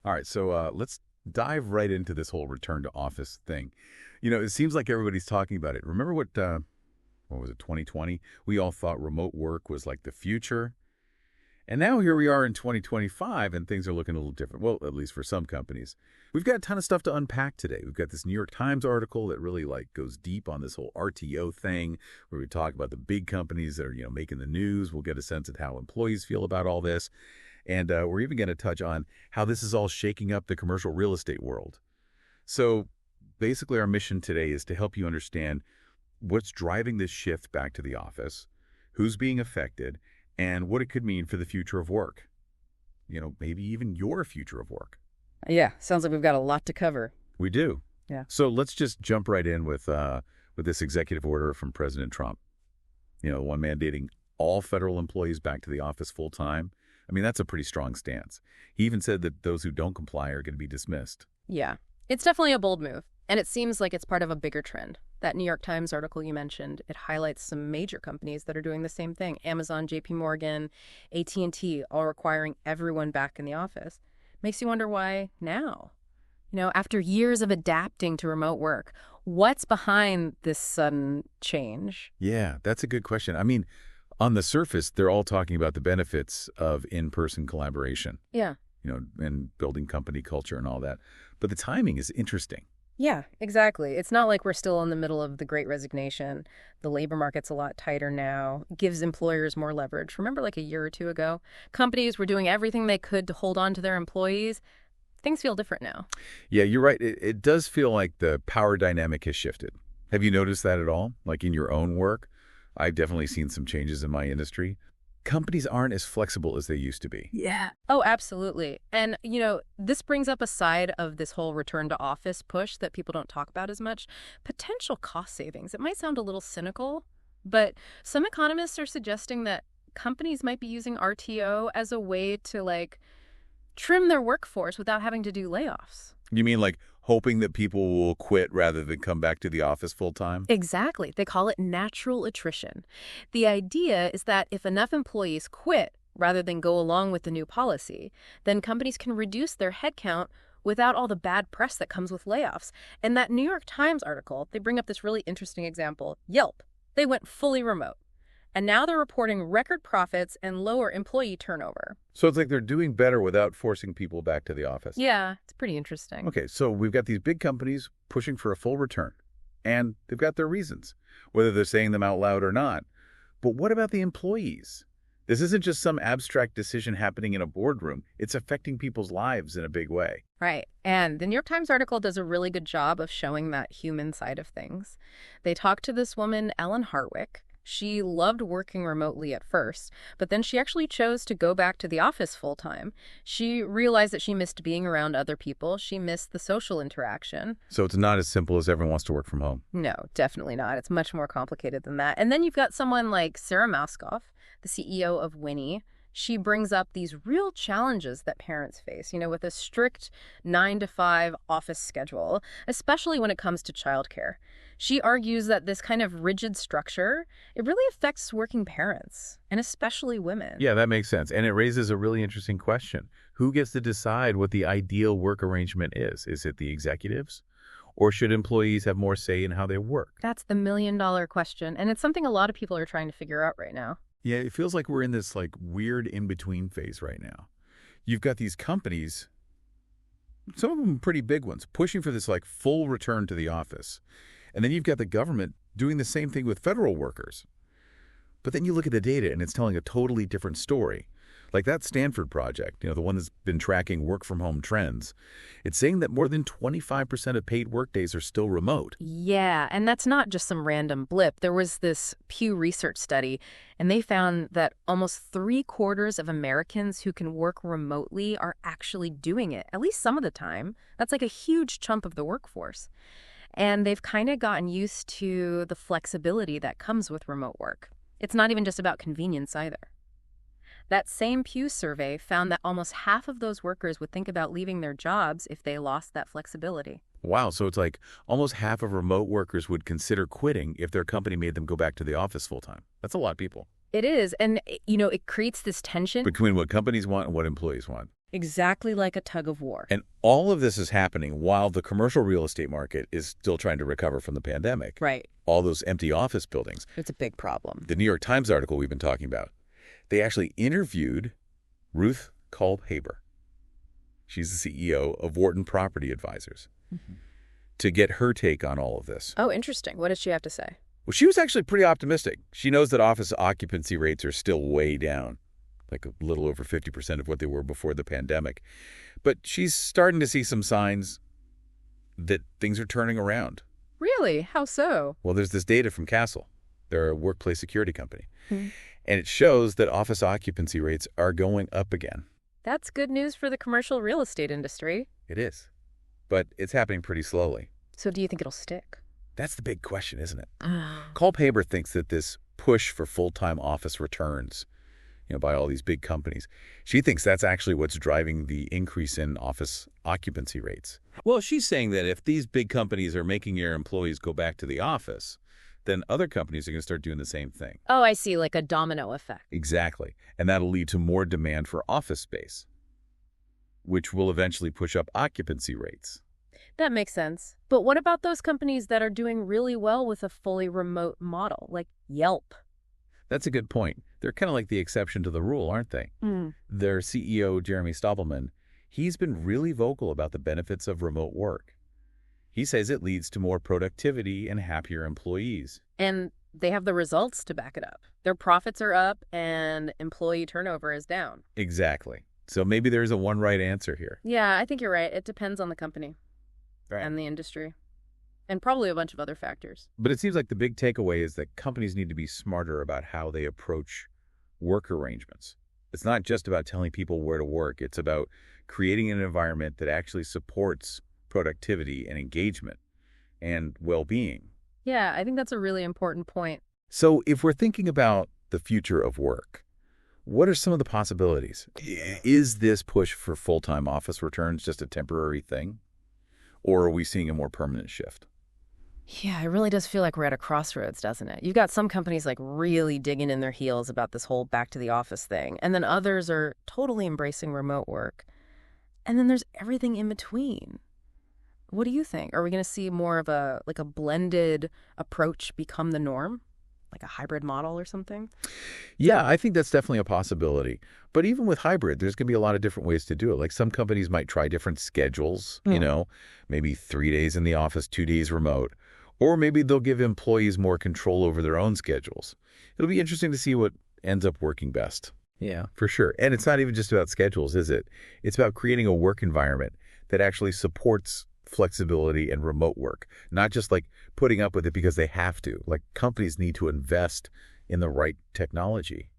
All right, so let's dive right into this whole return to office thing. It seems like everybody's talking about it. Remember what was it, 2020? We all thought remote work was like the future. And now here we are in 2025, and things are looking a little different. Well, at least for some companies. We've got a ton of stuff to unpack today. We've got this New York Times article that really goes deep on this whole RTO thing, where we talk about the big companies that are making the news. We'll get a sense of how employees feel about all this. And we're even going to touch on how this is all shaking up the commercial real estate world. So basically our mission today is to help you understand what's driving this shift back to the office, who's being affected, and what it could mean for the future of work. Maybe even your future of work. Yeah, sounds like we've got a lot to cover. We do. Yeah. So let's just jump right in with this executive order from President Trump. The one mandating all federal employees back to the office full time. I mean, that's a pretty strong stance. He even said that those who don't comply are going to be dismissed. Yeah, it's definitely a bold move. And it seems like it's part of a bigger trend. That New York Times article you mentioned, it highlights some major companies that are doing the same thing. Amazon, JP Morgan, AT&T, all requiring everyone back in the office. Makes you wonder why now? After years of adapting to remote work, what's behind this sudden change? Yeah, that's a good question. I mean, on the surface, they're all talking about the benefits of in-person collaboration. Yeah. And building company culture and all that. But the timing is interesting. Yeah, exactly. It's not like we're still in the middle of the Great Resignation. The labor market's a lot tighter now. It gives employers more leverage. Remember like a year or two ago? Companies were doing everything they could to hold on to their employees. Things feel different now. Yeah, you're right. It does feel like the power dynamic has shifted. Have you noticed that at all? Like in your own work? I've definitely seen some changes in my industry. Companies aren't as flexible as they used to be. Yeah. Oh, absolutely. And, this brings up a side of this whole return to office push that people don't talk about as much. Potential cost savings. It might sound a little cynical, but some economists are suggesting that companies might be using RTO as a way to, trim their workforce without having to do layoffs. You mean hoping that people will quit rather than come back to the office full time? Exactly. They call it natural attrition. The idea is that if enough employees quit rather than go along with the new policy, then companies can reduce their headcount without all the bad press that comes with layoffs. In that New York Times article, they bring up this really interesting example. Yelp. They went fully remote. And now they're reporting record profits and lower employee turnover. So it's like they're doing better without forcing people back to the office. Yeah, it's pretty interesting. Okay, so we've got these big companies pushing for a full return. And they've got their reasons, whether they're saying them out loud or not. But what about the employees? This isn't just some abstract decision happening in a boardroom. It's affecting people's lives in a big way. Right. And the New York Times article does a really good job of showing that human side of things. They talked to this woman, Ellen Hartwick. She loved working remotely at first, but then she actually chose to go back to the office full time. She realized that she missed being around other people. She missed the social interaction. So it's not as simple as everyone wants to work from home. No, definitely not. It's much more complicated than that. And then you've got someone like Sarah Mauskopf, the CEO of Winnie. She brings up these real challenges that parents face, with a strict 9-to-5 office schedule, especially when it comes to childcare. She argues that this kind of rigid structure, it really affects working parents, and especially women. Yeah, that makes sense. And it raises a really interesting question. Who gets to decide what the ideal work arrangement is? Is it the executives? Or should employees have more say in how they work? That's the million-dollar question, and it's something a lot of people are trying to figure out right now. Yeah, it feels like we're in this weird in-between phase right now. You've got these companies, some of them pretty big ones, pushing for this full return to the office. And then you've got the government doing the same thing with federal workers. But then you look at the data and it's telling a totally different story. Like that Stanford project, the one that's been tracking work-from-home trends, it's saying that more than 25% of paid workdays are still remote. Yeah, and that's not just some random blip. There was this Pew Research study, and they found that almost 3/4 of Americans who can work remotely are actually doing it, at least some of the time. That's a huge chunk of the workforce. And they've kind of gotten used to the flexibility that comes with remote work. It's not even just about convenience either. That same Pew survey found that almost half of those workers would think about leaving their jobs if they lost that flexibility. Wow, so it's almost half of remote workers would consider quitting if their company made them go back to the office full time. That's a lot of people. It is, and it creates this tension Between what companies want and what employees want. Exactly like a tug of war. And all of this is happening while the commercial real estate market is still trying to recover from the pandemic. Right. All those empty office buildings. It's a big problem. The New York Times article we've been talking about, they actually interviewed Ruth Kolb-Haber. She's the CEO of Wharton Property Advisors, to get her take on all of this. Oh, interesting. What did she have to say? Well, she was actually pretty optimistic. She knows that office occupancy rates are still way down, like a little over 50% of what they were before the pandemic. But she's starting to see some signs that things are turning around. Really? How so? Well, there's this data from Castle. They're a workplace security company. And it shows that office occupancy rates are going up again. That's good news for the commercial real estate industry. It is. But it's happening pretty slowly. So do you think it'll stick? That's the big question, isn't it? Kolb-Haber thinks that this push for full-time office returns, by all these big companies, she thinks that's actually what's driving the increase in office occupancy rates. Well, she's saying that if these big companies are making their employees go back to the office, then other companies are going to start doing the same thing. Oh, I see, like a domino effect. Exactly. And that'll lead to more demand for office space, which will eventually push up occupancy rates. That makes sense. But what about those companies that are doing really well with a fully remote model, like Yelp? That's a good point. They're kind of like the exception to the rule, aren't they? Their CEO, Jeremy Stoppelman, he's been really vocal about the benefits of remote work. He says it leads to more productivity and happier employees. And they have the results to back it up. Their profits are up and employee turnover is down. Exactly. So maybe there's a one right answer here. Yeah, I think you're right. It depends on the company and the industry. And probably a bunch of other factors. But it seems like the big takeaway is that companies need to be smarter about how they approach work arrangements. It's not just about telling people where to work. It's about creating an environment that actually supports productivity and engagement and well-being. Yeah, I think that's a really important point. So if we're thinking about the future of work, what are some of the possibilities? Is this push for full-time office returns just a temporary thing? Or are we seeing a more permanent shift? Yeah, it really does feel like we're at a crossroads, doesn't it? You've got some companies like really digging in their heels about this whole back to the office thing, and then others are totally embracing remote work. And then there's everything in between. What do you think? Are we going to see more of a blended approach become the norm? Like a hybrid model or something? Yeah, I think that's definitely a possibility. But even with hybrid, there's going to be a lot of different ways to do it. Like some companies might try different schedules, maybe 3 days in the office, 2 days remote. Or maybe they'll give employees more control over their own schedules. It'll be interesting to see what ends up working best. Yeah, for sure. And it's not even just about schedules, is it? It's about creating a work environment that actually supports flexibility and remote work, not just like putting up with it because they have to. Like companies need to invest in the right technology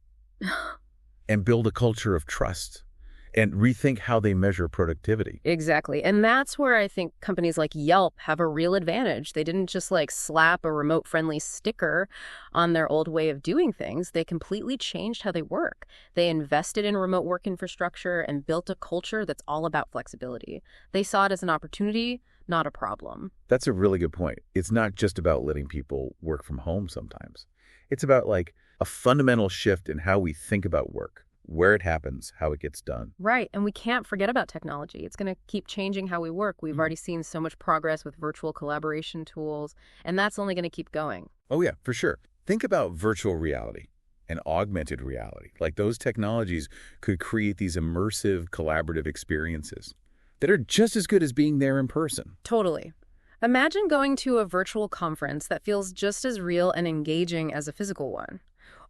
and build a culture of trust and rethink how they measure productivity. Exactly. And that's where I think companies like Yelp have a real advantage. They didn't just like slap a remote-friendly sticker on their old way of doing things. They completely changed how they work. They invested in remote work infrastructure and built a culture that's all about flexibility. They saw it as an opportunity, not a problem. That's a really good point. It's not just about letting people work from home sometimes. It's about like a fundamental shift in how we think about work, where it happens, how it gets done. Right. And we can't forget about technology. It's going to keep changing how we work. We've already seen so much progress with virtual collaboration tools, and that's only going to keep going. Oh, yeah, for sure. Think about virtual reality and augmented reality. Like those technologies could create these immersive, collaborative experiences that are just as good as being there in person. Totally. Imagine going to a virtual conference that feels just as real and engaging as a physical one.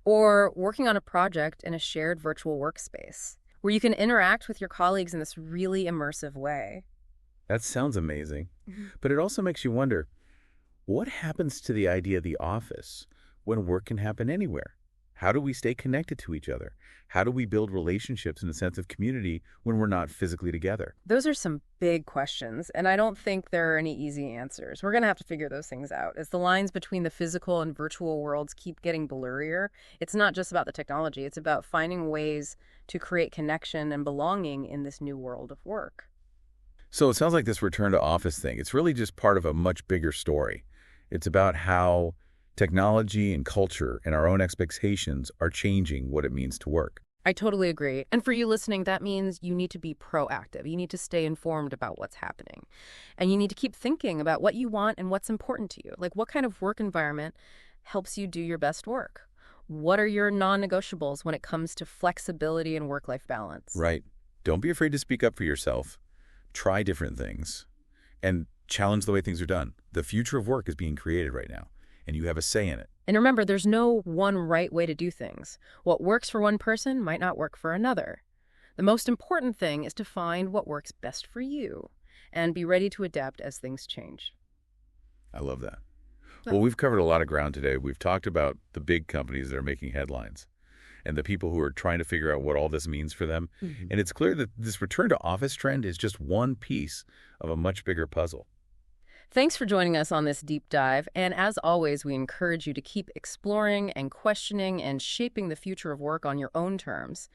Or working on a project in a shared virtual workspace where you can interact with your colleagues in this really immersive way. That sounds amazing. But it also makes you wonder, what happens to the idea of the office when work can happen anywhere? How do we stay connected to each other? How do we build relationships and a sense of community when we're not physically together? Those are some big questions, and I don't think there are any easy answers. We're going to have to figure those things out. As the lines between the physical and virtual worlds keep getting blurrier, it's not just about the technology. It's about finding ways to create connection and belonging in this new world of work. So it sounds like this return to office thing, it's really just part of a much bigger story. It's about how technology and culture and our own expectations are changing what it means to work. I totally agree. And for you listening, that means you need to be proactive. You need to stay informed about what's happening. And you need to keep thinking about what you want and what's important to you. Like, what kind of work environment helps you do your best work? What are your non-negotiables when it comes to flexibility and work-life balance? Right. Don't be afraid to speak up for yourself. Try different things and challenge the way things are done. The future of work is being created right now, and you have a say in it. And remember, there's no one right way to do things. What works for one person might not work for another. The most important thing is to find what works best for you and be ready to adapt as things change. I love that. Well, we've covered a lot of ground today. We've talked about the big companies that are making headlines and the people who are trying to figure out what all this means for them. And it's clear that this return to office trend is just one piece of a much bigger puzzle. Thanks for joining us on this deep dive. And as always, we encourage you to keep exploring and questioning and shaping the future of work on your own terms.